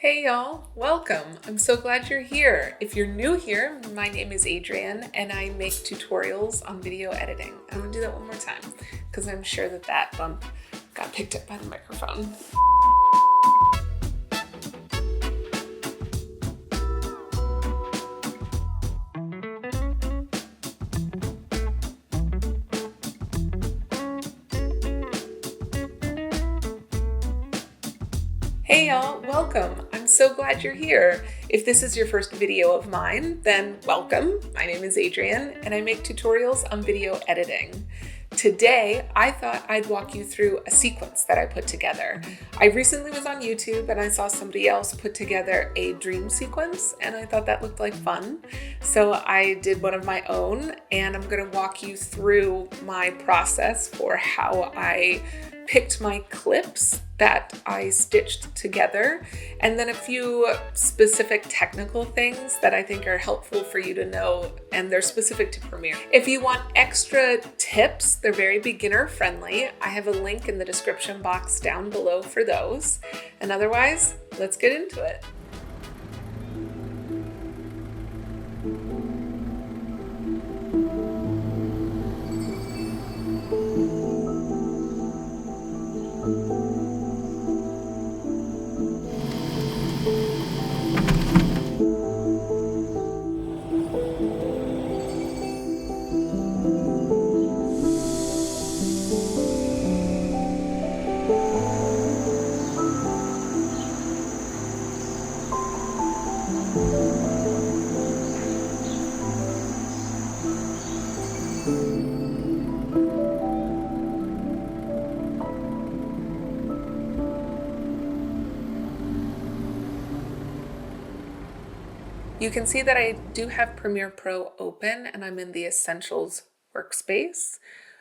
Hey y'all, welcome. I'm so glad you're here. If you're new here, my name is Adrienne and I make tutorials on video editing. I'm gonna do that one more time because I'm sure that bump got picked up by the microphone. Hey y'all, welcome. I'm so glad you're here. If this is your first video of mine, then welcome. My name is Adrienne and I make tutorials on video editing. Today, I thought I'd walk you through a sequence that I put together. I recently was on YouTube and I saw somebody else put together a dream sequence and I thought that looked like fun. So I did one of my own and I'm gonna walk you through my process for how I picked my clips that I stitched together, and then a few specific technical things that I think are helpful for you to know, and they're specific to Premiere. If you want extra tips, they're very beginner friendly. I have a link in the description box down below for those. And otherwise, let's get into it. You can see that I do have Premiere Pro open and I'm in the Essentials workspace,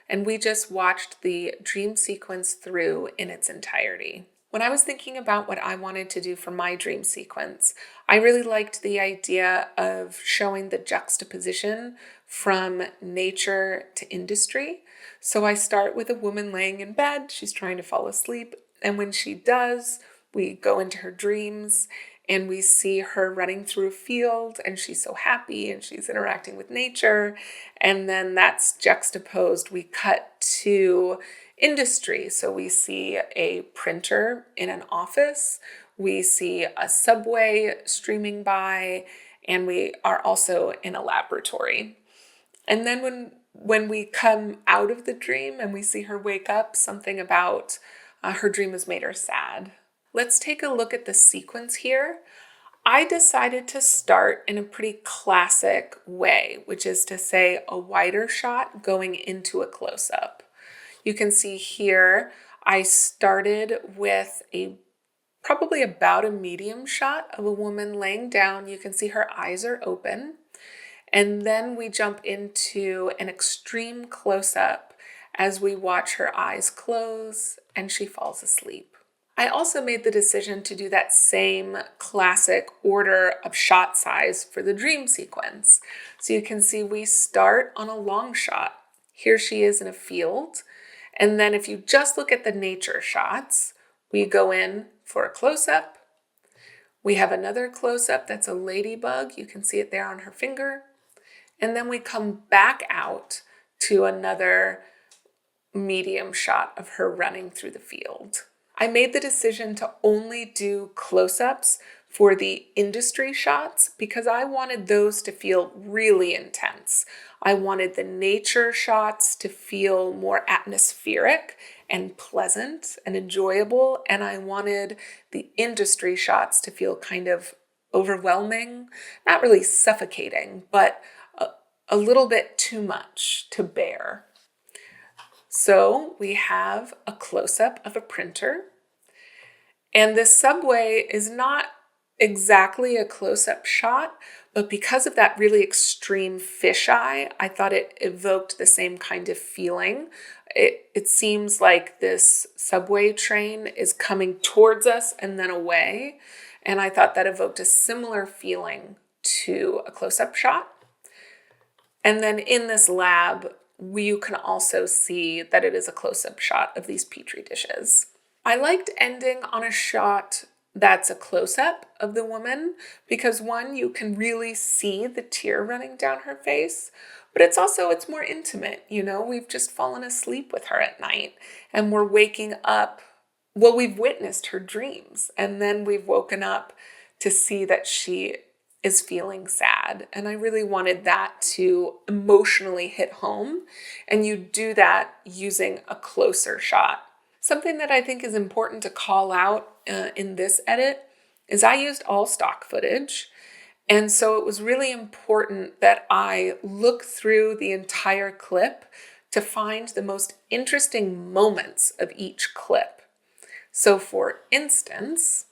and we just watched the dream sequence through in its entirety. When I was thinking about what I wanted to do for my dream sequence, I really liked the idea of showing the juxtaposition from nature to industry. So I start with a woman laying in bed, she's trying to fall asleep, and when she does, we go into her dreams and we see her running through a field and she's so happy and she's interacting with nature. And then that's juxtaposed. We cut to industry. So we see a printer in an office. We see a subway streaming by, and we are also in a laboratory. And then when we come out of the dream and we see her wake up, something about her dream has made her sad. Let's take a look at the sequence here. I decided to start in a pretty classic way, which is to say a wider shot going into a close-up. You can see here, I started with probably about a medium shot of a woman laying down. You can see her eyes are open. And then we jump into an extreme close-up as we watch her eyes close and she falls asleep. I also made the decision to do that same classic order of shot size for the dream sequence. So you can see we start on a long shot. Here she is in a field. And then if you just look at the nature shots, we go in for a close-up. We have another close-up that's a ladybug. You can see it there on her finger. And then we come back out to another medium shot of her running through the field. I made the decision to only do close-ups for the industry shots because I wanted those to feel really intense. I wanted the nature shots to feel more atmospheric and pleasant and enjoyable, and I wanted the industry shots to feel kind of overwhelming, not really suffocating, but a little bit too much to bear. So we have a close-up of a printer, and this subway is not exactly a close-up shot, but because of that really extreme fisheye, I thought it evoked the same kind of feeling. It seems like this subway train is coming towards us and then away, and I thought that evoked a similar feeling to a close-up shot. And then in this lab, you can also see that it is a close-up shot of these Petri dishes. I liked ending on a shot that's a close-up of the woman because one, you can really see the tear running down her face, but it's more intimate. We've just fallen asleep with her at night and we're waking up. Well, we've witnessed her dreams and then we've woken up to see that she is feeling sad. And I really wanted that to emotionally hit home. And you do that using a closer shot. Something that I think is important to call out in this edit is I used all stock footage. And so it was really important that I look through the entire clip to find the most interesting moments of each clip. So for instance,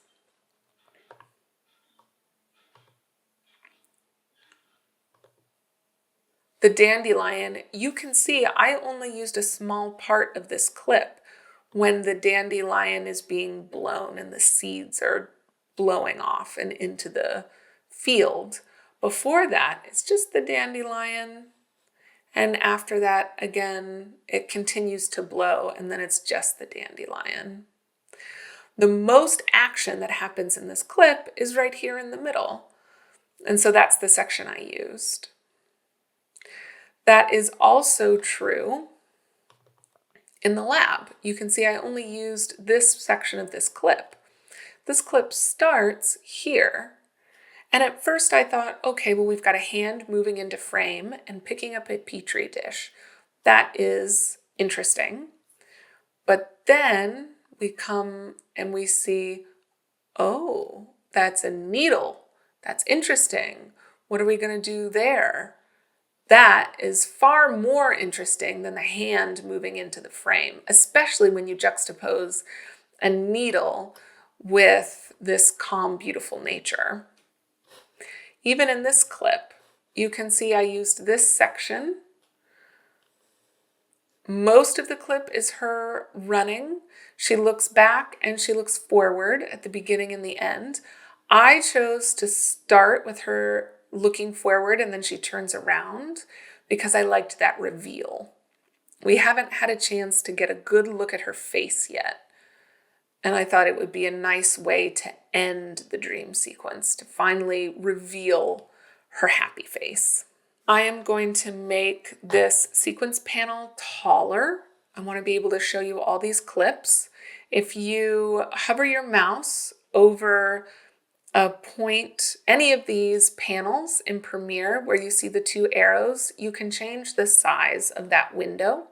the dandelion, you can see I only used a small part of this clip when the dandelion is being blown and the seeds are blowing off and into the field. Before that, it's just the dandelion. And after that, again, it continues to blow and then it's just the dandelion. The most action that happens in this clip is right here in the middle. And so that's the section I used. That is also true in the lab. You can see I only used this section of this clip. This clip starts here. And at first I thought, okay, well, we've got a hand moving into frame and picking up a petri dish. That is interesting. But then we come and we see, oh, that's a needle. That's interesting. What are we going to do there? That is far more interesting than the hand moving into the frame, especially when you juxtapose a needle with this calm, beautiful nature. Even in this clip, you can see I used this section. Most of the clip is her running. She looks back and she looks forward at the beginning and the end. I chose to start with her looking forward and then she turns around because I liked that reveal. We haven't had a chance to get a good look at her face yet. And I thought it would be a nice way to end the dream sequence, to finally reveal her happy face. I am going to make this sequence panel taller. I want to be able to show you all these clips. If you hover your mouse over a point, any of these panels in Premiere where you see the two arrows, you can change the size of that window.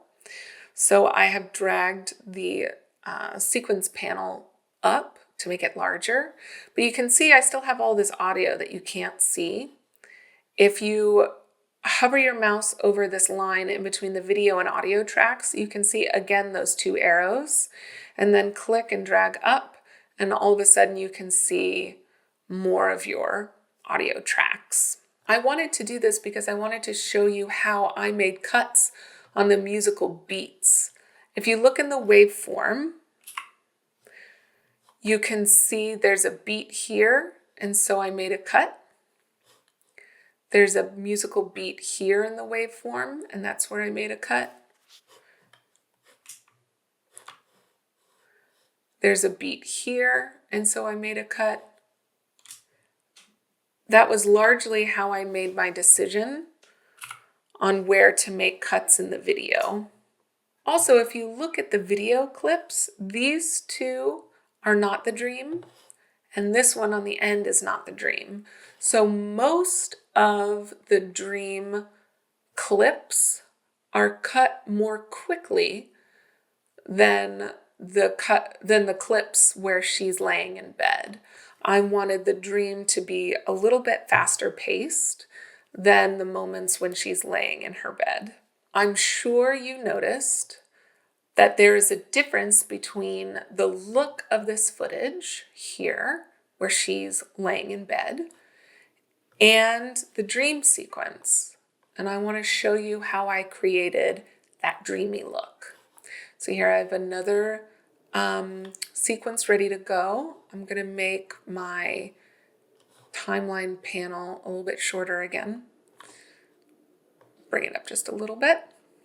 So I have dragged the sequence panel up to make it larger, but you can see I still have all this audio that you can't see. If you hover your mouse over this line in between the video and audio tracks, you can see again those two arrows, and then click and drag up, and all of a sudden you can see more of your audio tracks. I wanted to do this because I wanted to show you how I made cuts on the musical beats. If you look in the waveform, you can see there's a beat here, and so I made a cut. There's a musical beat here in the waveform, and that's where I made a cut. There's a beat here, and so I made a cut. That was largely how I made my decision on where to make cuts in the video. Also, if you look at the video clips, these two are not the dream, and this one on the end is not the dream. So most of the dream clips are cut more quickly than the clips where she's laying in bed. I wanted the dream to be a little bit faster paced than the moments when she's laying in her bed. I'm sure you noticed that there is a difference between the look of this footage here, where she's laying in bed, and the dream sequence. And I want to show you how I created that dreamy look. So here I have another sequence ready to go. I'm going to make my timeline panel a little bit shorter again. Bring it up just a little bit.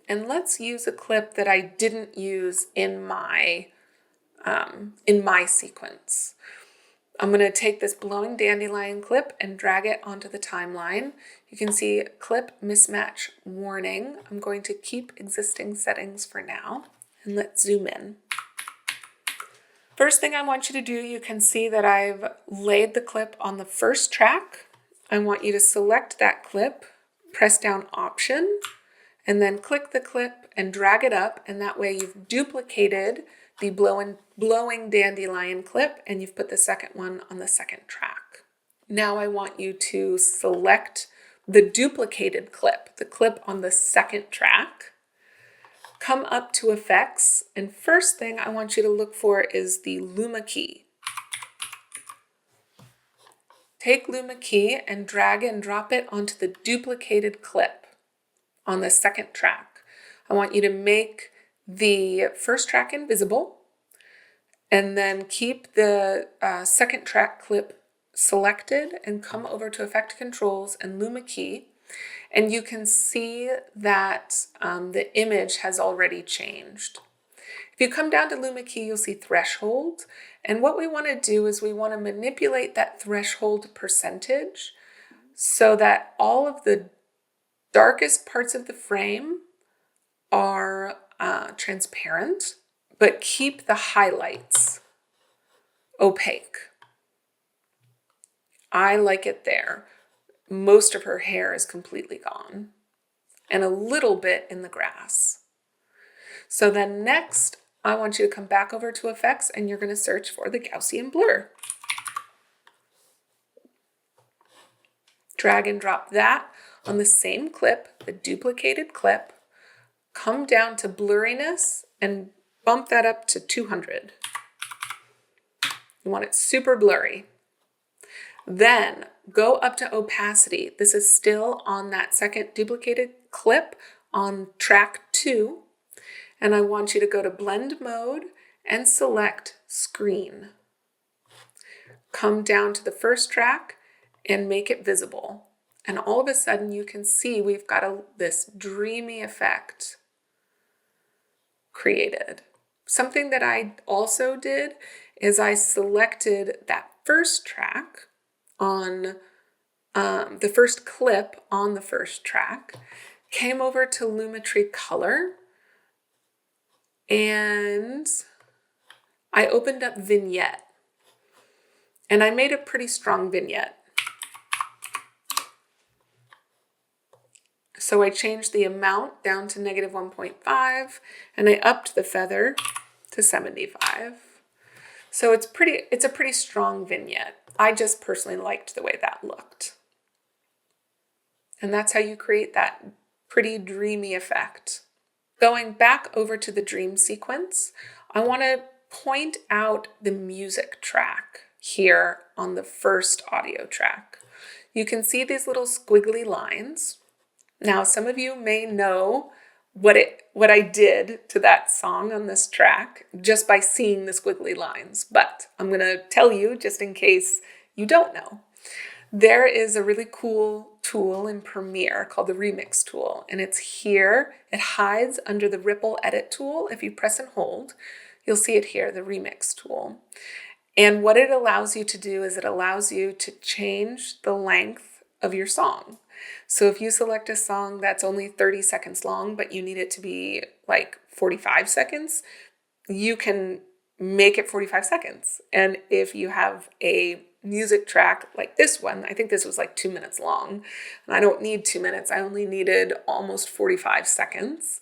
And let's use a clip that I didn't use in my sequence. I'm going to take this blowing dandelion clip and drag it onto the timeline. You can see clip mismatch warning. I'm going to keep existing settings for now, and let's zoom in. First thing I want you to do, you can see that I've laid the clip on the first track. I want you to select that clip, press down Option, and then click the clip and drag it up, and that way you've duplicated the blowing dandelion clip and you've put the second one on the second track. Now I want you to select the duplicated clip, the clip on the second track, come up to Effects, and first thing I want you to look for is the Luma key. Take Luma key and drag and drop it onto the duplicated clip on the second track. I want you to make the first track invisible and then keep the second track clip selected and come over to Effect Controls and Luma key. And you can see that the image has already changed. If you come down to Luma key, you'll see threshold. And what we want to do is we want to manipulate that threshold percentage so that all of the darkest parts of the frame are transparent, but keep the highlights opaque. I like it there. Most of her hair is completely gone and a little bit in the grass. So then next, I want you to come back over to Effects and you're going to search for the Gaussian blur. Drag and drop that on the same clip, the duplicated clip. Come down to blurriness and bump that up to 200. You want it super blurry. Then go up to opacity. This is still on that second duplicated clip on track 2. And I want you to go to blend mode and select screen. Come down to the first track and make it visible. And all of a sudden you can see we've got this dreamy effect created. Something that I also did is I selected that first track on the first clip on the first track, came over to Lumetri Color, and I opened up Vignette. And I made a pretty strong vignette. So I changed the amount down to -1.5 and I upped the feather to 75. So it's a pretty strong vignette. I just personally liked the way that looked. And that's how you create that pretty dreamy effect. Going back over to the dream sequence, I want to point out the music track here on the first audio track. You can see these little squiggly lines. Now, some of you may know what I did to that song on this track just by seeing the squiggly lines, but I'm going to tell you just in case you don't know. There is a really cool tool in Premiere called the Remix tool, and it's here. It hides under the Ripple Edit tool. If you press and hold, you'll see it here, the Remix tool. And what it allows you to do is it allows you to change the length of your song. So if you select a song that's only 30 seconds long, but you need it to be like 45 seconds, you can make it 45 seconds. And if you have a music track like this one, I think this was like 2 minutes long, and I don't need 2 minutes. I only needed almost 45 seconds.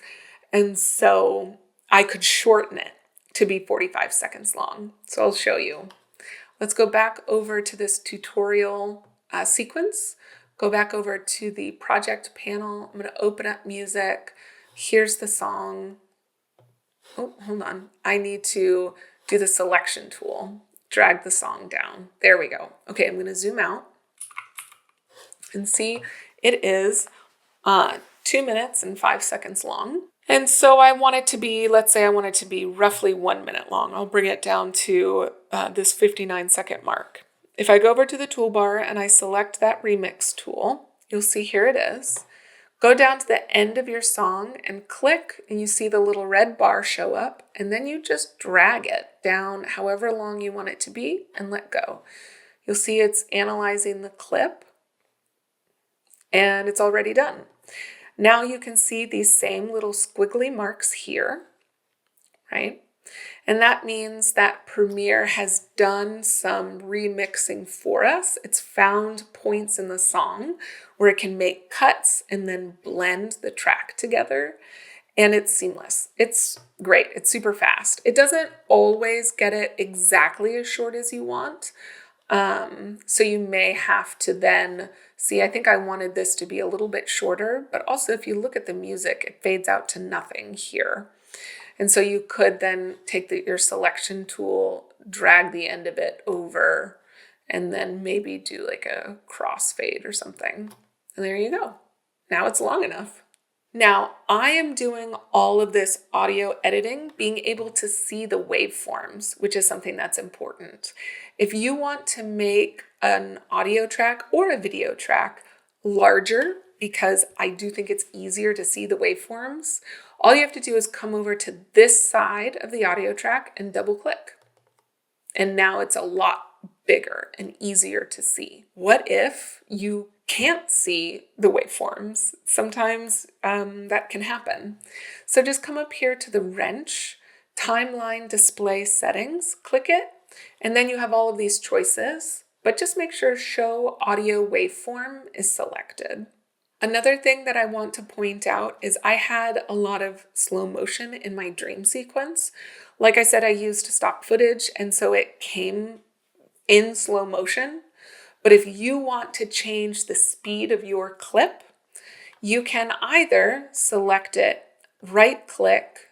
And so I could shorten it to be 45 seconds long. So I'll show you. Let's go back over to this tutorial sequence. Go back over to the project panel. I'm going to open up music. Here's the song. Oh, hold on. I need to do the selection tool. Drag the song down. There we go. Okay, I'm going to zoom out and see it is 2 minutes and 5 seconds long. And so I want it to be, let's say I want it to be roughly 1 minute long. I'll bring it down to this 59-second mark. If I go over to the toolbar and I select that remix tool, you'll see here it is. Go down to the end of your song and click, and you see the little red bar show up, and then you just drag it down however long you want it to be and let go. You'll see it's analyzing the clip, and it's already done. Now you can see these same little squiggly marks here, right? And that means that Premiere has done some remixing for us. It's found points in the song where it can make cuts and then blend the track together. And it's seamless. It's great. It's super fast. It doesn't always get it exactly as short as you want. So you may have to then see, I think I wanted this to be a little bit shorter, but also if you look at the music, it fades out to nothing here. And so you could then take your selection tool, drag the end of it over, and then maybe do like a crossfade or something. And there you go. Now it's long enough. Now I am doing all of this audio editing, being able to see the waveforms, which is something that's important. If you want to make an audio track or a video track larger, because I do think it's easier to see the waveforms, all you have to do is come over to this side of the audio track and double click. And now it's a lot bigger and easier to see. What if you can't see the waveforms? Sometimes that can happen. So just come up here to the wrench, timeline display settings, click it, and then you have all of these choices, but just make sure show audio waveform is selected. Another thing that I want to point out is I had a lot of slow motion in my dream sequence. Like I said, I used stock footage, and so it came in slow motion. But if you want to change the speed of your clip, you can either select it, right click,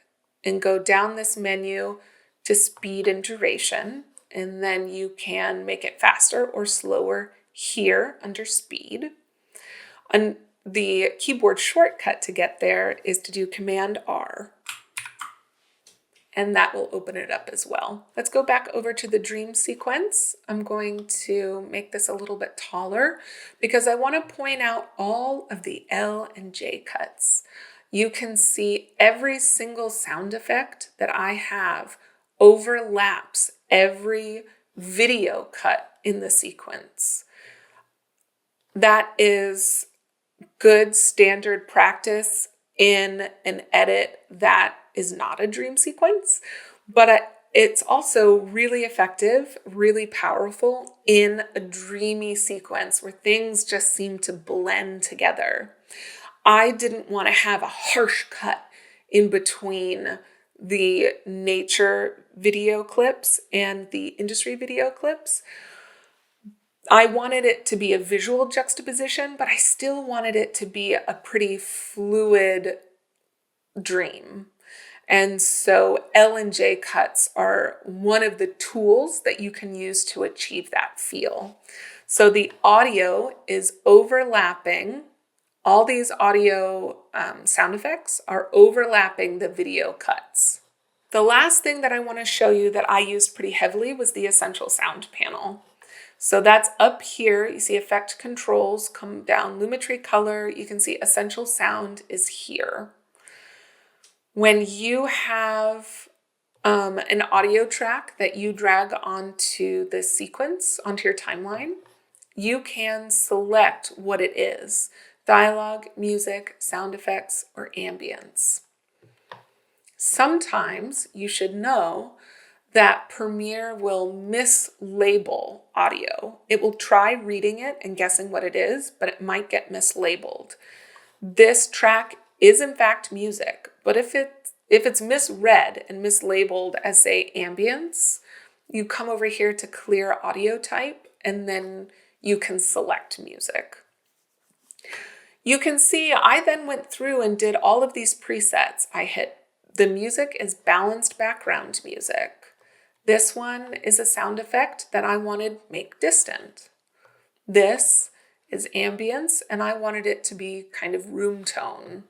and go down this menu to speed and duration, and then you can make it faster or slower here under speed. And the keyboard shortcut to get there is to do Command R, and that will open it up as well. Let's go back over to the dream sequence. I'm going to make this a little bit taller because I want to point out all of the L and J cuts. You can see every single sound effect that I have overlaps every video cut in the sequence. That is good standard practice in an edit that is not a dream sequence, but it's also really effective, really powerful in a dreamy sequence where things just seem to blend together. I didn't want to have a harsh cut in between the nature video clips and the industry video clips. I wanted it to be a visual juxtaposition, but I still wanted it to be a pretty fluid dream. And so L and J cuts are one of the tools that you can use to achieve that feel. So the audio is overlapping. All these audio sound effects are overlapping the video cuts. The last thing that I want to show you that I used pretty heavily was the Essential Sound panel. So that's up here. You see effect controls, come down, Lumetri color. You can see Essential Sound is here. When you have an audio track that you drag onto the sequence, onto your timeline, you can select what it is: dialogue, music, sound effects, or ambience. Sometimes you should know that Premiere will mislabel audio. It will try reading it and guessing what it is, but it might get mislabeled. This track is in fact music, but if it's misread and mislabeled as, say, ambience, you come over here to clear audio type, and then you can select music. You can see I then went through and did all of these presets. I hit the music is balanced background music. This one is a sound effect that I wanted make distant. This is ambience, and I wanted it to be kind of room tone.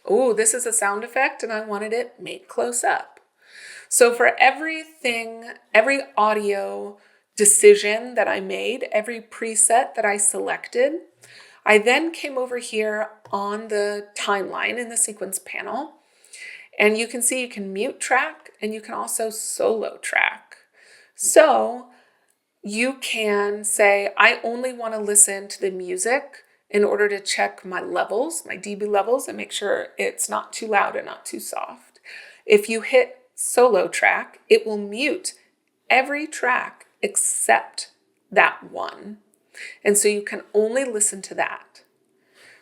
Oh, this is a sound effect, and I wanted it make close up. So for everything, every audio decision that I made, every preset that I selected, I then came over here on the timeline in the sequence panel. And you can see you can mute track and you can also solo track. So you can say, I only want to listen to the music in order to check my levels, my dB levels, and make sure it's not too loud and not too soft. If you hit solo track, it will mute every track except that one. And so you can only listen to that.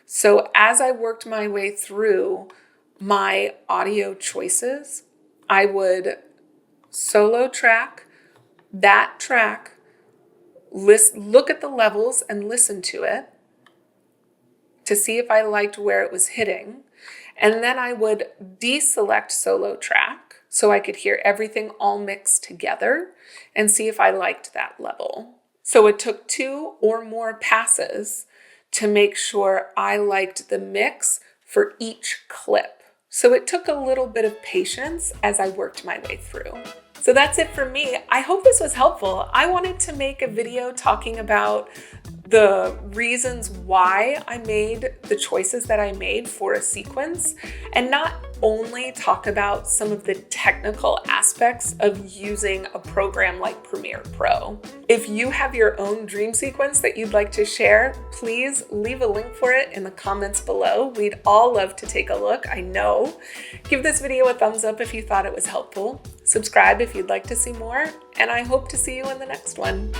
So as I worked my way through my audio choices, I would solo track that track, look at the levels and listen to it to see if I liked where it was hitting. And then I would deselect solo track so I could hear everything all mixed together and see if I liked that level. So it took 2 or more passes to make sure I liked the mix for each clip. So it took a little bit of patience as I worked my way through. So that's it for me. I hope this was helpful. I wanted to make a video talking about the reasons why I made the choices that I made for a sequence, and not only talk about some of the technical aspects of using a program like Premiere Pro. If you have your own dream sequence that you'd like to share, please leave a link for it in the comments below. We'd all love to take a look, I know. Give this video a thumbs up if you thought it was helpful. Subscribe if you'd like to see more, and I hope to see you in the next one.